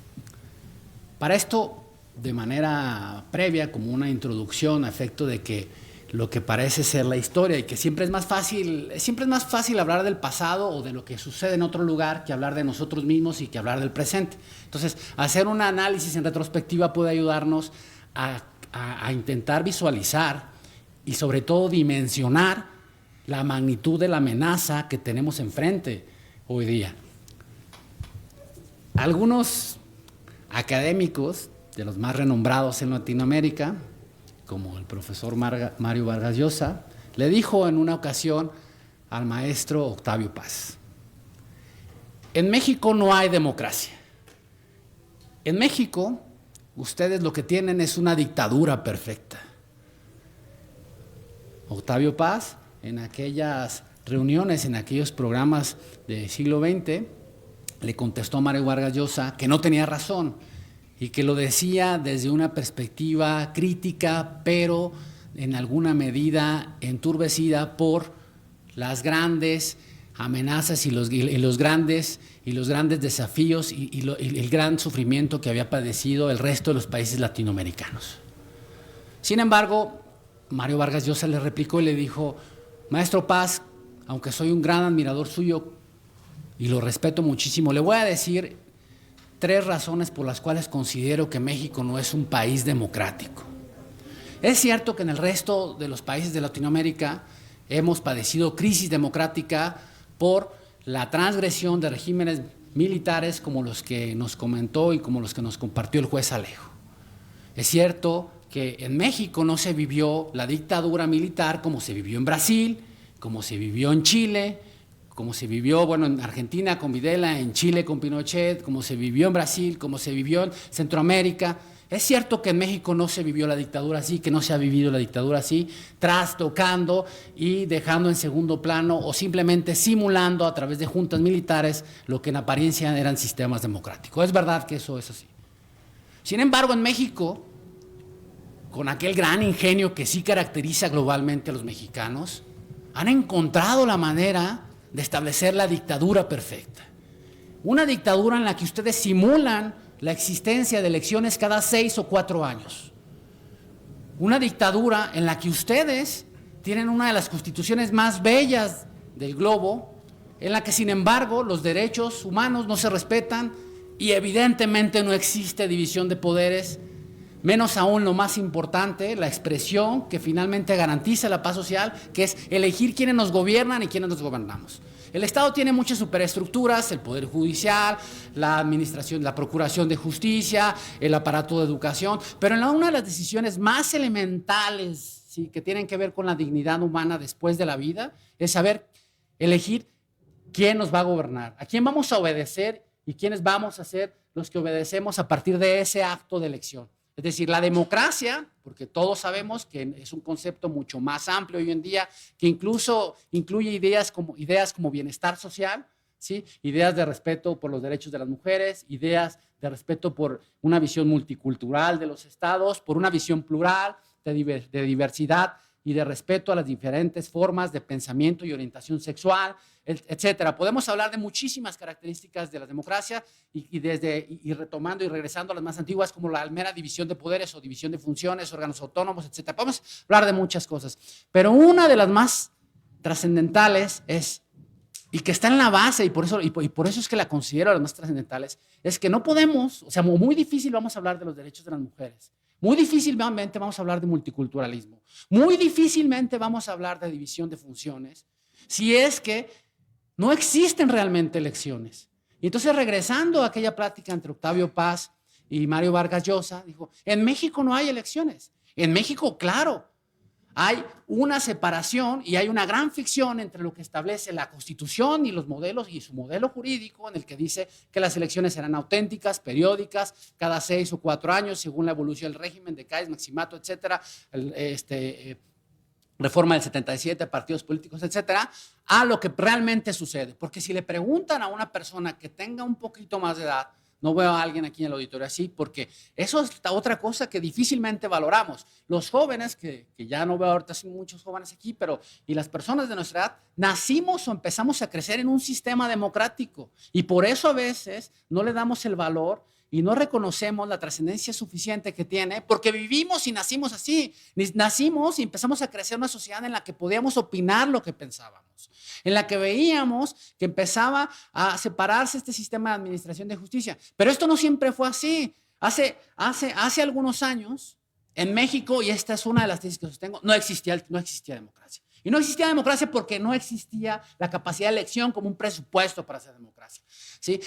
Para esto, de manera previa, como una introducción a efecto de que lo que parece ser la historia y que siempre es más fácil hablar del pasado o de lo que sucede en otro lugar que hablar de nosotros mismos y que hablar del presente. Entonces, hacer un análisis en retrospectiva puede ayudarnos a intentar visualizar y sobre todo dimensionar la magnitud de la amenaza que tenemos enfrente hoy día. Algunos académicos de los más renombrados en Latinoamérica, como el profesor Mario Vargas Llosa, le dijo en una ocasión al maestro Octavio Paz: en México no hay democracia. En México, ustedes lo que tienen es una dictadura perfecta. Octavio Paz, en aquellas reuniones, en aquellos programas del siglo XX, le contestó a Mario Vargas Llosa que no tenía razón y que lo decía desde una perspectiva crítica, pero en alguna medida enturbecida por las grandes amenazas y los grandes desafíos y el gran sufrimiento que había padecido el resto de los países latinoamericanos. Sin embargo, Mario Vargas Llosa le replicó y le dijo: maestro Paz, aunque soy un gran admirador suyo y lo respeto muchísimo, le voy a decir 3 razones por las cuales considero que México no es un país democrático. Es cierto que en el resto de los países de Latinoamérica hemos padecido crisis democrática por la transgresión de regímenes militares como los que nos comentó y como los que nos compartió el juez Alejo. Es cierto que en México no se vivió la dictadura militar como se vivió en Brasil, como se vivió en Chile, como se vivió, en Argentina con Videla, en Chile con Pinochet, como se vivió en Brasil, como se vivió en Centroamérica. Es cierto que en México no se vivió la dictadura así, que no se ha vivido la dictadura así, trastocando y dejando en segundo plano o simplemente simulando a través de juntas militares lo que en apariencia eran sistemas democráticos. Es verdad que eso es así. Sin embargo, en México, con aquel gran ingenio que sí caracteriza globalmente a los mexicanos, han encontrado la manera de establecer la dictadura perfecta. Una dictadura en la que ustedes simulan la existencia de elecciones cada 6 o 4 años. Una dictadura en la que ustedes tienen una de las constituciones más bellas del globo, en la que sin embargo los derechos humanos no se respetan y evidentemente no existe división de poderes, menos aún lo más importante, la expresión que finalmente garantiza la paz social, que es elegir quiénes nos gobiernan y quiénes nos gobernamos. El Estado tiene muchas superestructuras: el Poder Judicial, la Administración, la Procuración de Justicia, el aparato de educación, pero en una de las decisiones más elementales, ¿sí?, que tienen que ver con la dignidad humana después de la vida, es saber elegir quién nos va a gobernar, a quién vamos a obedecer y quiénes vamos a ser los que obedecemos a partir de ese acto de elección. Es decir, la democracia, porque todos sabemos que es un concepto mucho más amplio hoy en día, que incluso incluye ideas como bienestar social, ¿sí?, ideas de respeto por los derechos de las mujeres, ideas de respeto por una visión multicultural de los estados, por una visión plural de diversidad y de respeto a las diferentes formas de pensamiento y orientación sexual, etcétera. Podemos hablar de muchísimas características de la democracia y retomando y regresando a las más antiguas, como la mera división de poderes o división de funciones, órganos autónomos, etcétera. Podemos hablar de muchas cosas, pero una de las más trascendentales es y que está en la base, y por eso es que la considero las más trascendentales, es que no podemos, o sea, muy difícil vamos a hablar de los derechos de las mujeres, muy difícilmente vamos a hablar de multiculturalismo, muy difícilmente vamos a hablar de división de funciones, si es que no existen realmente elecciones. Y entonces, regresando a aquella plática entre Octavio Paz y Mario Vargas Llosa, dijo, en México no hay elecciones. En México, claro, hay una separación y hay una gran ficción entre lo que establece la Constitución y los modelos y su modelo jurídico, en el que dice que las elecciones serán auténticas, periódicas, cada 6 o 4 años, según la evolución del régimen de Cádiz, Maximato, etcétera, reforma del 77, partidos políticos, etcétera, a lo que realmente sucede. Porque si le preguntan a una persona que tenga un poquito más de edad, no veo a alguien aquí en el auditorio así, porque eso es otra cosa que difícilmente valoramos. Los jóvenes, que ya no veo ahorita muchos jóvenes aquí, pero y las personas de nuestra edad, nacimos o empezamos a crecer en un sistema democrático. Y por eso a veces no le damos el valor y no reconocemos la trascendencia suficiente que tiene, porque vivimos y nacimos así. Nacimos y empezamos a crecer una sociedad en la que podíamos opinar lo que pensábamos, en la que veíamos que empezaba a separarse este sistema de administración de justicia. Pero esto no siempre fue así. Hace algunos años, en México, y esta es una de las tesis que sostengo, no existía democracia. Y no existía democracia porque no existía la capacidad de elección como un presupuesto para hacer democracia. ¿Sí?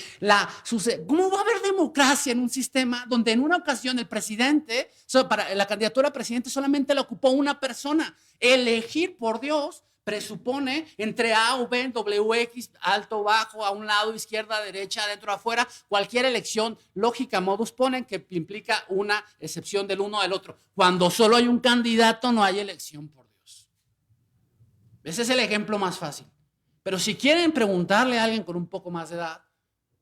¿Cómo va a haber democracia en un sistema donde en una ocasión el presidente, para la candidatura a presidente solamente la ocupó una persona? Elegir, por Dios, presupone entre A o B, W, X, alto, bajo, a un lado, izquierda, derecha, adentro, afuera, cualquier elección lógica, modus ponen, que implica una excepción del uno del otro. Cuando solo hay un candidato, no hay elección, por Dios. Ese es el ejemplo más fácil. Pero si quieren preguntarle a alguien con un poco más de edad,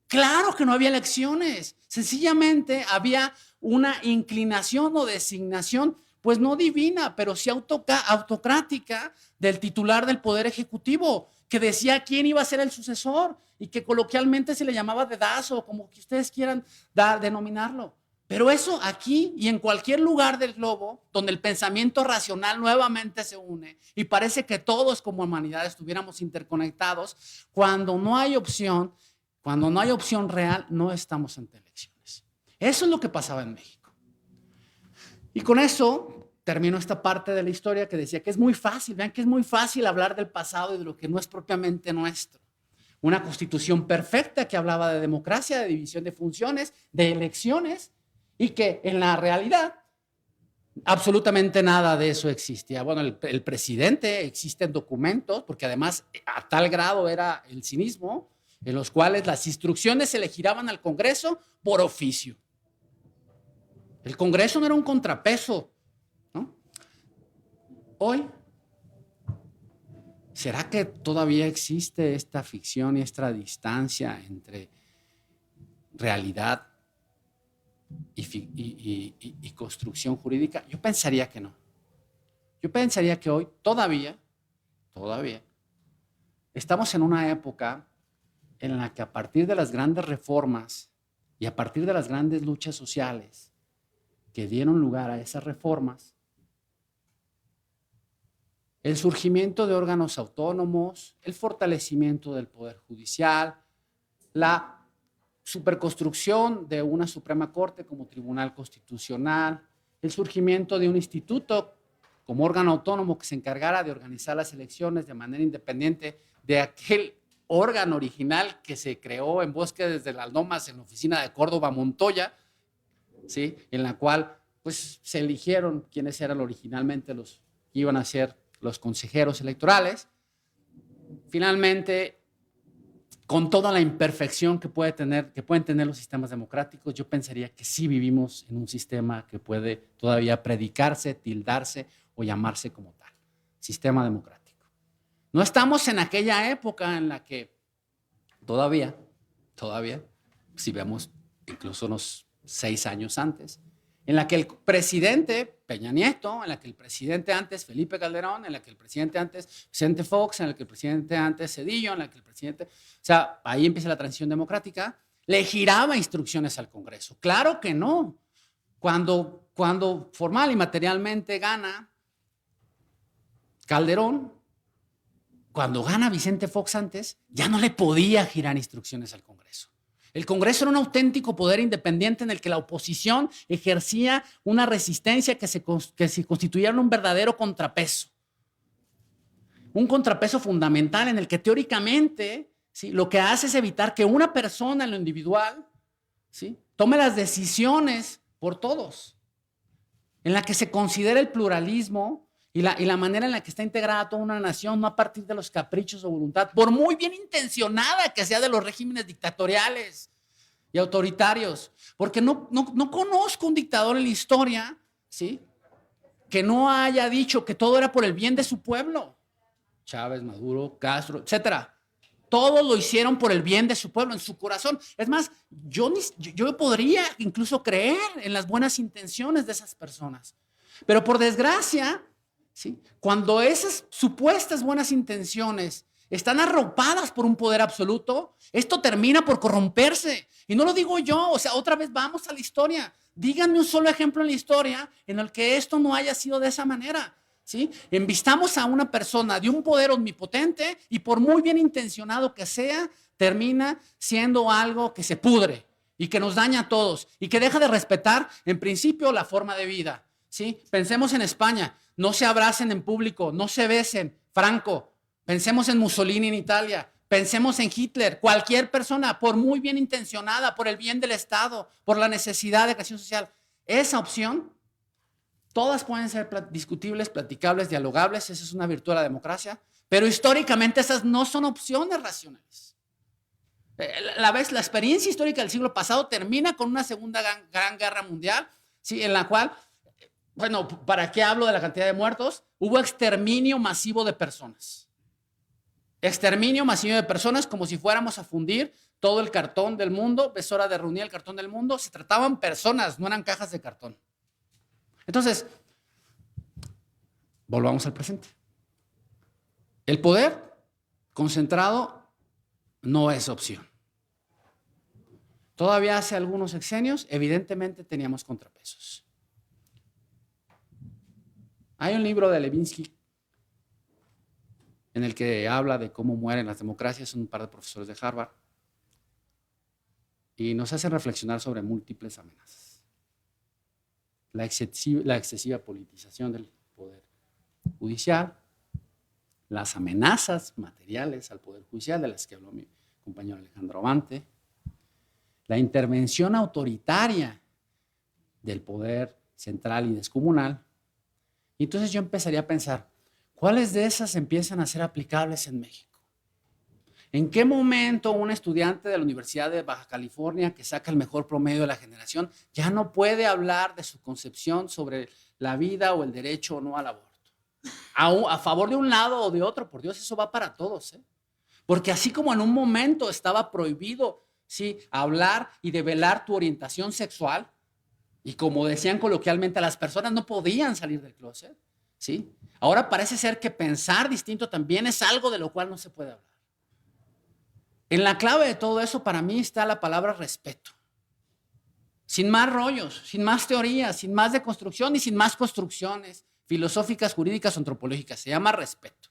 claro que no había elecciones. Sencillamente había una inclinación o designación, pues no divina, pero sí autocrática del titular del Poder Ejecutivo, que decía quién iba a ser el sucesor y que coloquialmente se le llamaba dedazo, como que ustedes quieran denominarlo. Pero eso aquí y en cualquier lugar del globo donde el pensamiento racional nuevamente se une y parece que todos como humanidad estuviéramos interconectados, cuando no hay opción real, no estamos ante elecciones. Eso es lo que pasaba en México. Y con eso termino esta parte de la historia que decía que es muy fácil, vean que es muy fácil hablar del pasado y de lo que no es propiamente nuestro. Una constitución perfecta que hablaba de democracia, de división de funciones, de elecciones, y que en la realidad absolutamente nada de eso existía. Bueno, el presidente, existen documentos, porque además a tal grado era el cinismo, en los cuales las instrucciones se le giraban al Congreso por oficio. El Congreso no era un contrapeso, ¿no? Hoy, ¿será que todavía existe esta ficción y esta distancia entre realidad y construcción jurídica? Yo pensaría que no. Yo pensaría que hoy todavía estamos en una época en la que a partir de las grandes reformas y a partir de las grandes luchas sociales que dieron lugar a esas reformas, el surgimiento de órganos autónomos, el fortalecimiento del Poder Judicial, la superconstrucción de una Suprema Corte como Tribunal Constitucional, el surgimiento de un instituto como órgano autónomo que se encargara de organizar las elecciones de manera independiente de aquel órgano original que se creó en Bosque desde las Lomas en la oficina de Córdoba Montoya, ¿sí? En la cual pues, se eligieron quienes eran originalmente los que iban a ser los consejeros electorales. Finalmente, con toda la imperfección que pueden tener los sistemas democráticos, yo pensaría que sí vivimos en un sistema que puede todavía predicarse, tildarse o llamarse como tal, sistema democrático. No estamos en aquella época en la que todavía, si vemos incluso unos 6 años antes, en la que el presidente Peña Nieto, en la que el presidente antes Felipe Calderón, en la que el presidente antes Vicente Fox, en la que el presidente antes Zedillo, en la que el presidente, o sea, ahí empieza la transición democrática, le giraba instrucciones al Congreso. Claro que no. Cuando formal y materialmente gana Calderón, cuando gana Vicente Fox antes, ya no le podía girar instrucciones al Congreso. El Congreso era un auténtico poder independiente en el que la oposición ejercía una resistencia que se constituía en un verdadero contrapeso. Un contrapeso fundamental en el que teóricamente, ¿sí?, lo que hace es evitar que una persona en lo individual, ¿sí?, tome las decisiones por todos, en la que se considera el pluralismo y la manera en la que está integrada toda una nación, no a partir de los caprichos o voluntad, por muy bien intencionada que sea de los regímenes dictatoriales y autoritarios, porque no conozco un dictador en la historia, ¿sí?, que no haya dicho que todo era por el bien de su pueblo. Chávez, Maduro, Castro, etcétera. Todos lo hicieron por el bien de su pueblo, en su corazón. Es más, yo podría incluso creer en las buenas intenciones de esas personas. Pero por desgracia, ¿sí?, cuando esas supuestas buenas intenciones están arropadas por un poder absoluto, esto termina por corromperse. Y no lo digo yo, o sea, otra vez vamos a la historia. Díganme un solo ejemplo en la historia en el que esto no haya sido de esa manera. ¿Sí? Envistamos a una persona de un poder omnipotente y por muy bien intencionado que sea, termina siendo algo que se pudre y que nos daña a todos y que deja de respetar, en principio, la forma de vida. ¿Sí? Pensemos en España, no se abracen en público, no se besen, Franco. Pensemos en Mussolini en Italia, pensemos en Hitler. Cualquier persona, por muy bien intencionada, por el bien del Estado, por la necesidad de creación social, esa opción, todas pueden ser discutibles, platicables, dialogables, esa es una virtud de la democracia, pero históricamente esas no son opciones racionales. La experiencia histórica del siglo pasado termina con una segunda gran guerra mundial, ¿sí?, en la cual, bueno, ¿para qué hablo de la cantidad de muertos? Hubo exterminio masivo de personas. Exterminio masivo de personas como si fuéramos a fundir todo el cartón del mundo. Es hora de reunir el cartón del mundo. Se trataban personas, no eran cajas de cartón. Entonces, volvamos al presente. El poder concentrado no es opción. Todavía hace algunos sexenios, evidentemente teníamos contrapesos. Hay un libro de Levinsky en el que habla de cómo mueren las democracias, son un par de profesores de Harvard, y nos hacen reflexionar sobre múltiples amenazas. La excesiva politización del poder judicial, las amenazas materiales al poder judicial, de las que habló mi compañero Alejandro Abante, la intervención autoritaria del poder central y descomunal. Y entonces yo empezaría a pensar, ¿cuáles de esas empiezan a ser aplicables en México? ¿En qué momento un estudiante de la Universidad de Baja California que saca el mejor promedio de la generación ya no puede hablar de su concepción sobre la vida o el derecho o no al aborto? A favor de un lado o de otro, por Dios, eso va para todos, ¿eh? Porque así como en un momento estaba prohibido, ¿sí?, hablar y develar tu orientación sexual, y como decían coloquialmente, las personas no podían salir del closet, ¿sí?, ahora parece ser que pensar distinto también es algo de lo cual no se puede hablar. En la clave de todo eso, para mí, está la palabra respeto. Sin más rollos, sin más teorías, sin más deconstrucción y sin más construcciones filosóficas, jurídicas o antropológicas. Se llama respeto.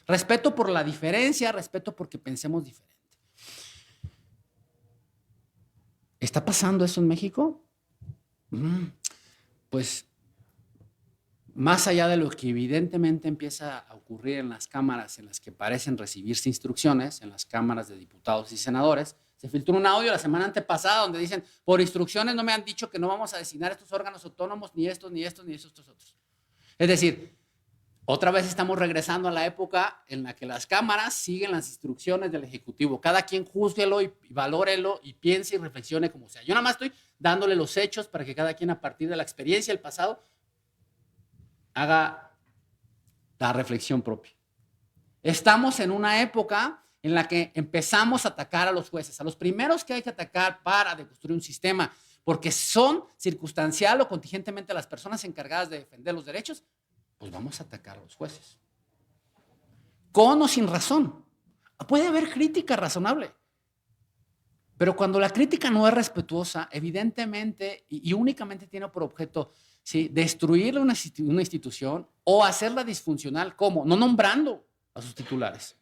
Respeto por la diferencia, respeto porque pensemos diferente. ¿Está pasando eso en México? Pues más allá de lo que evidentemente empieza a ocurrir en las cámaras en las que parecen recibirse instrucciones, en las cámaras de diputados y senadores, se filtró un audio la semana antepasada donde dicen, por instrucciones no me han dicho que no vamos a designar estos órganos autónomos, ni estos, ni estos, ni estos otros. Es decir, otra vez estamos regresando a la época en la que las cámaras siguen las instrucciones del Ejecutivo. Cada quien júzguelo y valórelo y piense y reflexione como sea. Yo nada más estoy dándole los hechos para que cada quien, a partir de la experiencia del pasado, haga la reflexión propia. Estamos en una época en la que empezamos a atacar a los jueces, a los primeros que hay que atacar para deconstruir un sistema, porque son circunstancial o contingentemente las personas encargadas de defender los derechos, pues vamos a atacar a los jueces. Con o sin razón. Puede haber crítica razonable, pero cuando la crítica no es respetuosa, evidentemente y únicamente tiene por objeto, ¿sí?, destruir una institución o hacerla disfuncional. ¿Cómo? No nombrando a sus titulares,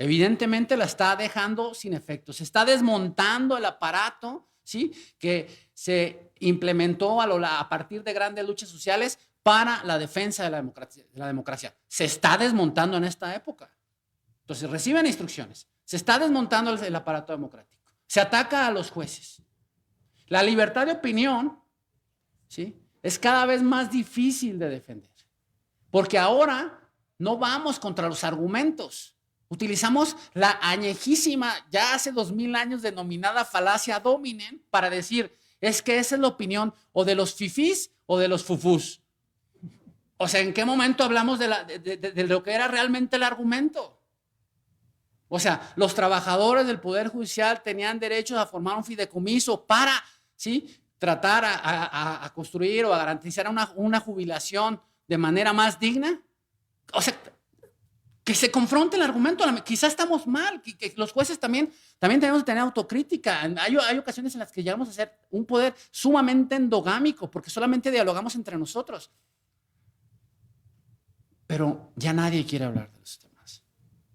Evidentemente la está dejando sin efecto. Se está desmontando el aparato, ¿sí?, que se implementó a partir de grandes luchas sociales para la defensa de la democracia. Se está desmontando en esta época. Entonces reciben instrucciones. Se está desmontando el aparato democrático. Se ataca a los jueces. La libertad de opinión, ¿sí?, es cada vez más difícil de defender. Porque ahora no vamos contra los argumentos. Utilizamos la añejísima, ya hace 2000 años denominada falacia dominen para decir, es que esa es la opinión o de los fifís o de los fufús. O sea, ¿en qué momento hablamos de lo que era realmente el argumento? O sea, los trabajadores del Poder Judicial tenían derechos a formar un fideicomiso para, ¿sí?, tratar a construir o a garantizar una jubilación de manera más digna. O sea, que se confronte el argumento. Quizás estamos mal, que los jueces también tenemos que tener autocrítica. Hay ocasiones en las que llegamos a ser un poder sumamente endogámico porque solamente dialogamos entre nosotros. Pero ya nadie quiere hablar de los temas.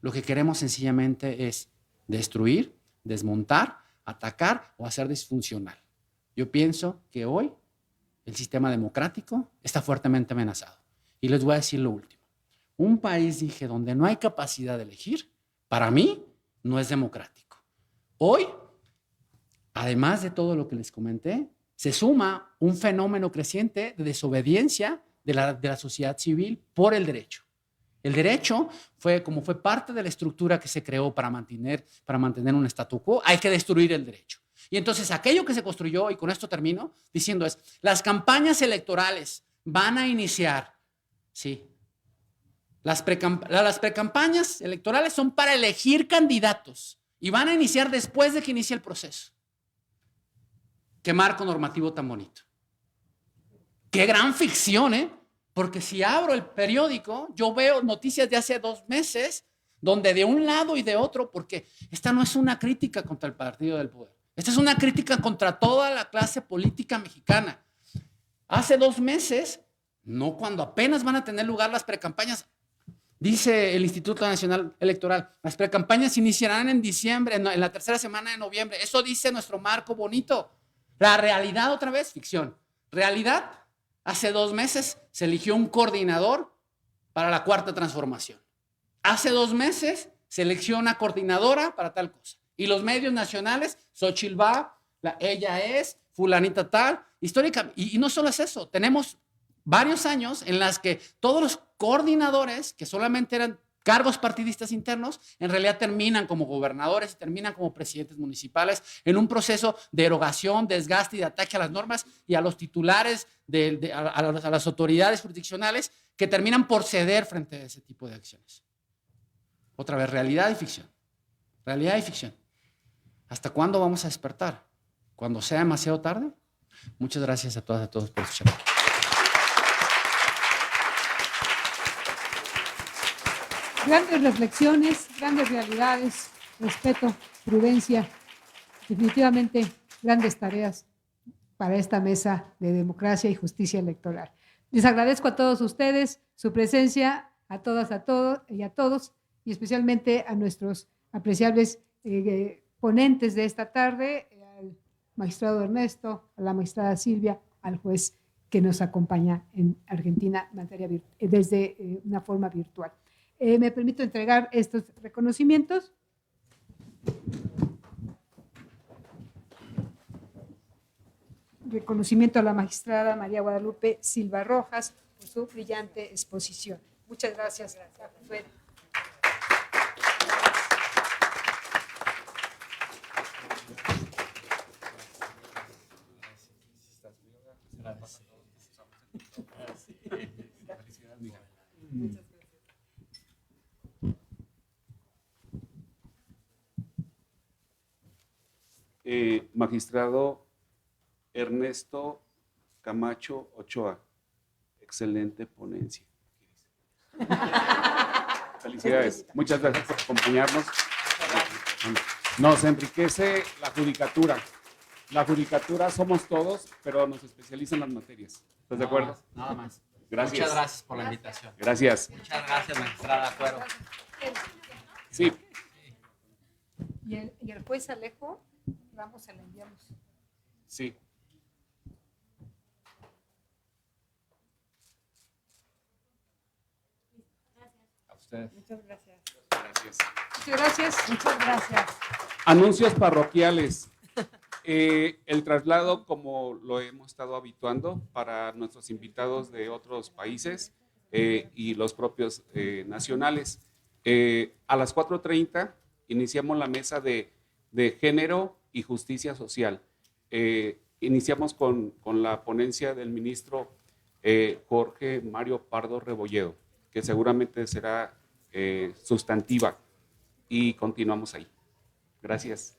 Lo que queremos sencillamente es destruir, desmontar, atacar o hacer disfuncional. Yo pienso que hoy el sistema democrático está fuertemente amenazado. Y les voy a decir lo último. Un país, dije, donde no hay capacidad de elegir, para mí no es democrático. Hoy, además de todo lo que les comenté, se suma un fenómeno creciente de desobediencia de la sociedad civil por el derecho. El derecho fue parte de la estructura que se creó para mantener un statu quo. Hay que destruir el derecho. Y entonces aquello que se construyó, y con esto termino, diciendo es, las campañas electorales van a iniciar, ¿sí? Las precampañas electorales son para elegir candidatos y van a iniciar después de que inicie el proceso. Qué marco normativo tan bonito. Qué gran ficción, ¿eh? Porque si abro el periódico, yo veo noticias de hace 2 meses donde de un lado y de otro, porque esta no es una crítica contra el partido del poder. Esta es una crítica contra toda la clase política mexicana. Hace 2 meses, no cuando apenas van a tener lugar las precampañas, dice el Instituto Nacional Electoral, las precampañas iniciarán en diciembre, en la tercera semana de noviembre. Eso dice nuestro marco bonito. La realidad, otra vez, ficción. Realidad, hace 2 meses se eligió un coordinador para la Cuarta Transformación. Hace 2 meses se eligió una coordinadora para tal cosa. Y los medios nacionales, Xochitl va, ella es, fulanita tal, histórica. Y no solo es eso, tenemos varios años en las que todos los coordinadores, que solamente eran cargos partidistas internos, en realidad terminan como gobernadores y terminan como presidentes municipales en un proceso de erogación, desgaste y de ataque a las normas y a los titulares, a las autoridades jurisdiccionales que terminan por ceder frente a ese tipo de acciones. Otra vez, realidad y ficción. Realidad y ficción. ¿Hasta cuándo vamos a despertar? ¿Cuando sea demasiado tarde? Muchas gracias a todas y a todos por escuchar. Grandes reflexiones, grandes realidades, respeto, prudencia, definitivamente grandes tareas para esta mesa de democracia y justicia electoral. Les agradezco a todos ustedes su presencia, a todas, a todos y especialmente a nuestros apreciables ponentes de esta tarde, al magistrado Ernesto, a la magistrada Silvia, al juez que nos acompaña en Argentina desde una forma virtual. Me permito entregar estos reconocimientos. Reconocimiento a la magistrada María Guadalupe Silva Rojas por su brillante exposición. Muchas gracias. Magistrado Ernesto Camacho Ochoa, excelente ponencia. Felicidades, muchas gracias por acompañarnos. Nos enriquece la judicatura. La judicatura somos todos, pero nos especializan las materias. ¿Estás de acuerdo? Nada más. Gracias. Muchas gracias por la invitación. Gracias. Muchas gracias, magistrada Cuero. Sí, Y el juez Alejo, vamos, se la enviamos. Sí. A usted. Muchas gracias. Gracias. Muchas gracias. Muchas gracias. Anuncios parroquiales. El traslado, como lo hemos estado habituando para nuestros invitados de otros países y los propios nacionales. A las 4:30 iniciamos la mesa de género y justicia social. Iniciamos con la ponencia del ministro Jorge Mario Pardo Rebolledo, que seguramente será sustantiva, y continuamos ahí. Gracias.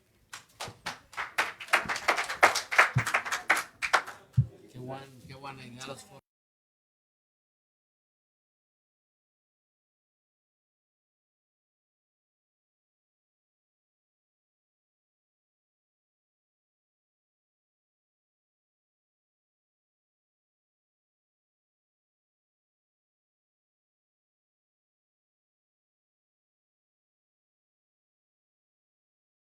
Qué buena idea los